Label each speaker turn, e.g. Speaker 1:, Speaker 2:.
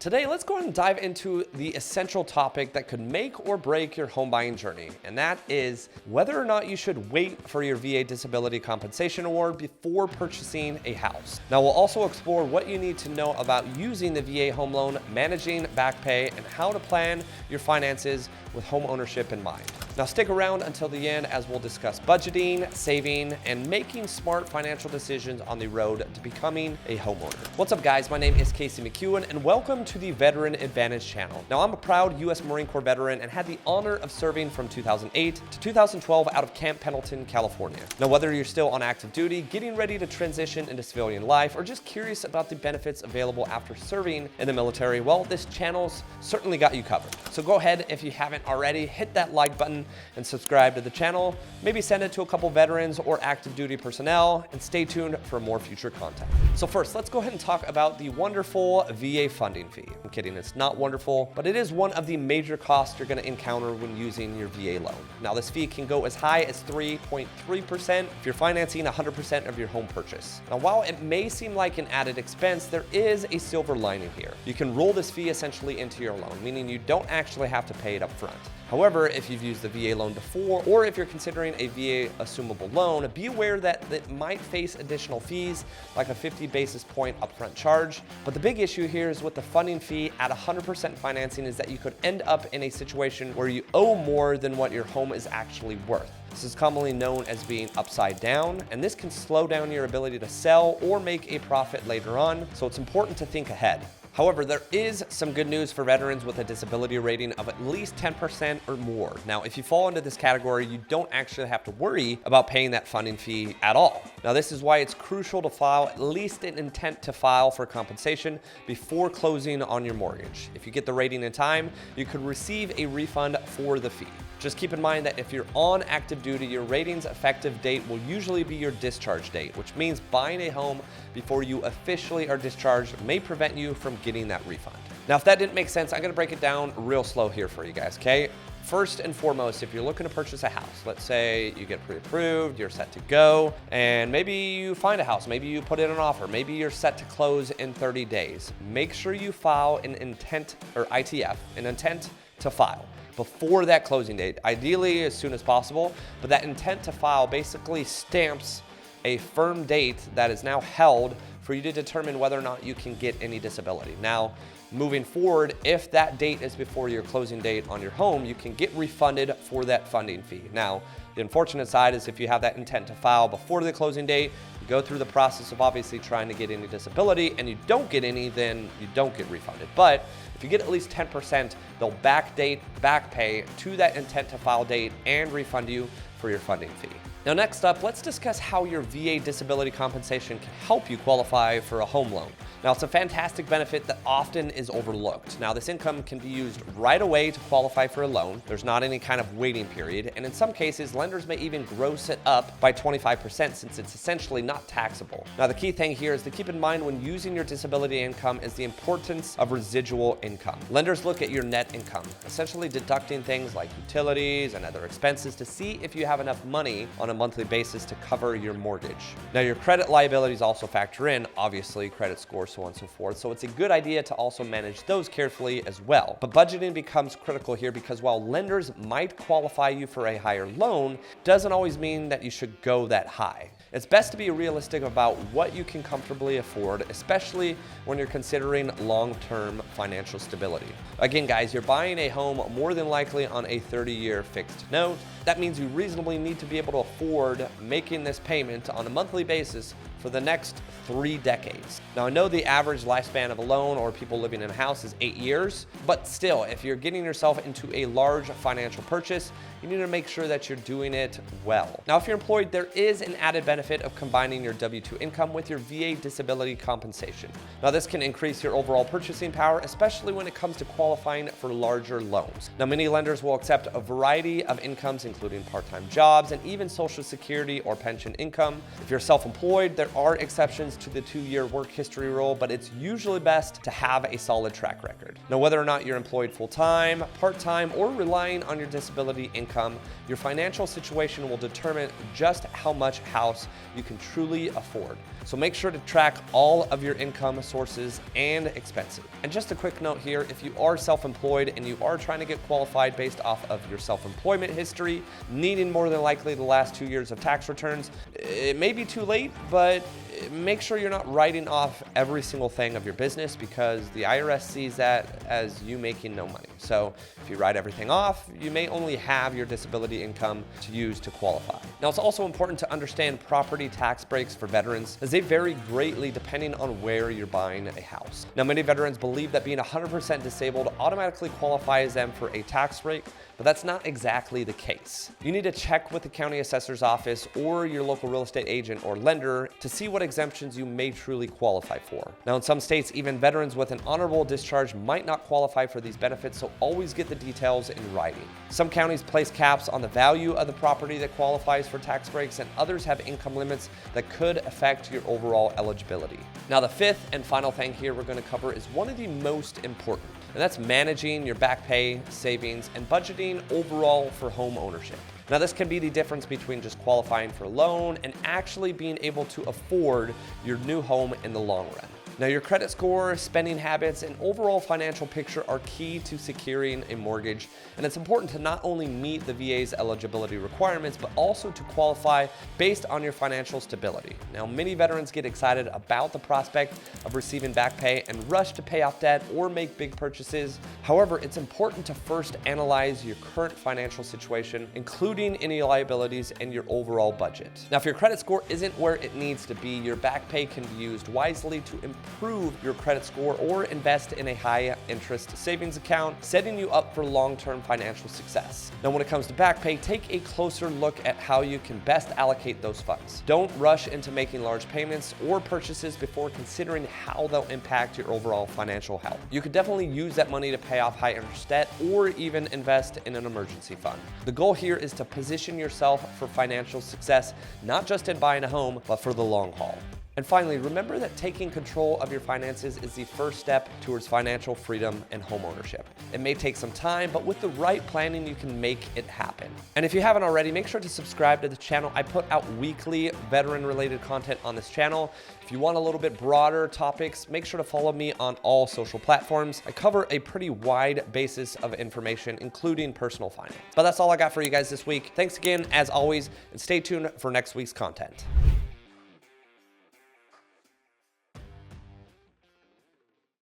Speaker 1: Today, let's go ahead and dive into the essential topic that could make or break your home buying journey, and that is whether or not you should wait for your VA disability compensation award before purchasing a house. Now, we'll also explore what you need to know about using the VA home loan, managing back pay, and how to plan your finances with home ownership in mind. Now, stick around until the end as we'll discuss budgeting, saving, and making smart financial decisions on the road to becoming a homeowner. What's up, guys? My name is McKeown, and welcome to the Veteran Advantage channel. Now, I'm a proud U.S. Marine Corps veteran and had the honor of serving from 2008 to 2012 out of Camp Pendleton, California. Now, whether you're still on active duty, getting ready to transition into civilian life, or just curious about the benefits available after serving in the military, well, this channel's certainly got you covered. So go ahead, if you haven't already, hit that like button and subscribe to the channel. Maybe send it to a couple veterans or active duty personnel, and stay tuned for more future content. So first, let's go ahead and talk about the wonderful VA funding fee. I'm kidding, it's not wonderful, but it is one of the major costs you're going to encounter when using your VA loan. Now, this fee can go as high as 3.3% if you're financing 100% of your home purchase. Now, while it may seem like an added expense, there is a silver lining here. You can roll this fee essentially into your loan, meaning you don't actually have to pay it up front. However, if you've used the VA loan before, or if you're considering a VA assumable loan, be aware that it might face additional fees, like a 50 basis point upfront charge. But the big issue here is with the funding fee at 100% financing is that you could end up in a situation where you owe more than what your home is actually worth. This is commonly known as being upside down, and this can slow down your ability to sell or make a profit later on, so it's important to think ahead. However, there is some good news for veterans with a disability rating of at least 10% or more. Now, if you fall into this category, you don't actually have to worry about paying that funding fee at all. Now, this is why it's crucial to file at least an intent to file for compensation before closing on your mortgage. If you get the rating in time, you could receive a refund for the fee. Just keep in mind that if you're on active duty, your rating's effective date will usually be your discharge date, which means buying a home before you officially are discharged may prevent you from getting that refund. Now, if that didn't make sense, I'm gonna break it down real slow here for you guys, okay? First and foremost, if you're looking to purchase a house, let's say you get pre-approved, you're set to go, and maybe you find a house, maybe you put in an offer, maybe you're set to close in 30 days. Make sure you file an intent, or ITF, an intent to file, before that closing date, ideally as soon as possible. But that intent to file basically stamps a firm date that is now held for you to determine whether or not you can get any disability. Now, moving forward, if that date is before your closing date on your home, you can get refunded for that funding fee. Now, the unfortunate side is if you have that intent to file before the closing date, you go through the process of obviously trying to get any disability, and you don't get any, then you don't get refunded. But if you get at least 10%, they'll back pay to that intent to file date and refund you for your funding fee. Now, next up, let's discuss how your VA disability compensation can help you qualify for a home loan. Now, it's a fantastic benefit that often is overlooked. Now, this income can be used right away to qualify for a loan. There's not any kind of waiting period, and in some cases, lenders may even gross it up by 25% since it's essentially not taxable. Now, the key thing here is to keep in mind when using your disability income is the importance of residual income. Lenders look at your net income, essentially deducting things like utilities and other expenses to see if you have enough money on a monthly basis to cover your mortgage. Now, your credit liabilities also factor in, obviously, credit score, so on and so forth. So it's a good idea to also manage those carefully as well. But budgeting becomes critical here because while lenders might qualify you for a higher loan, doesn't always mean that you should go that high. It's best to be realistic about what you can comfortably afford, especially when you're considering long-term financial stability. Again, guys, you're buying a home more than likely on a 30-year fixed note. That means you reasonably need to be able to afford making this payment on a monthly basis for the next 3 decades. Now, I know the average lifespan of a loan or people living in a house is 8 years, but still, if you're getting yourself into a large financial purchase, you need to make sure that you're doing it well. Now, if you're employed, there is an added benefit of combining your W-2 income with your VA disability compensation. Now, this can increase your overall purchasing power, especially when it comes to qualifying for larger loans. Now, many lenders will accept a variety of incomes, including part-time jobs and even Social Security or pension income. If you're self-employed, there are exceptions to the 2-year work history rule, but it's usually best to have a solid track record. Now, whether or not you're employed full-time, part-time, or relying on your disability income, your financial situation will determine just how much house you can truly afford. So make sure to track all of your income sources and expenses. And just a quick note here, if you are self-employed and you are trying to get qualified based off of your self-employment history, needing more than likely the last 2 years of tax returns, it may be too late, but make sure you're not writing off every single thing of your business, because the IRS sees that as you making no money. So if you write everything off, you may only have your disability income to use to qualify. Now, it's also important to understand property tax breaks for veterans, as they vary greatly depending on where you're buying a house. Now, many veterans believe that being 100% disabled automatically qualifies them for a tax break, but that's not exactly the case. You need to check with the county assessor's office or your local real estate agent or lender to see what exemptions you may truly qualify for. Now, in some states, even veterans with an honorable discharge might not qualify for these benefits, so always get the details in writing. Some counties place caps on the value of the property that qualifies for tax breaks, and others have income limits that could affect your overall eligibility. Now, the fifth and final thing here we're going to cover is one of the most important, and that's managing your back pay, savings, and budgeting overall for home ownership. Now, this can be the difference between just qualifying for a loan and actually being able to afford your new home in the long run. Now, your credit score, spending habits, and overall financial picture are key to securing a mortgage, and it's important to not only meet the VA's eligibility requirements, but also to qualify based on your financial stability. Now, many veterans get excited about the prospect of receiving back pay and rush to pay off debt or make big purchases. However, it's important to first analyze your current financial situation, including any liabilities and your overall budget. Now, if your credit score isn't where it needs to be, your back pay can be used wisely to improve your credit score or invest in a high interest savings account, setting you up for long-term financial success. Now, when it comes to back pay, take a closer look at how you can best allocate those funds. Don't rush into making large payments or purchases before considering how they'll impact your overall financial health. You could definitely use that money to pay off high interest debt or even invest in an emergency fund. The goal here is to position yourself for financial success, not just in buying a home, but for the long haul. And finally, remember that taking control of your finances is the first step towards financial freedom and home ownership. It may take some time, but with the right planning, you can make it happen. And if you haven't already, make sure to subscribe to the channel. I put out weekly veteran-related content on this channel. If you want a little bit broader topics, make sure to follow me on all social platforms. I cover a pretty wide basis of information, including personal finance. But that's all I got for you guys this week. Thanks again, as always, and stay tuned for next week's content.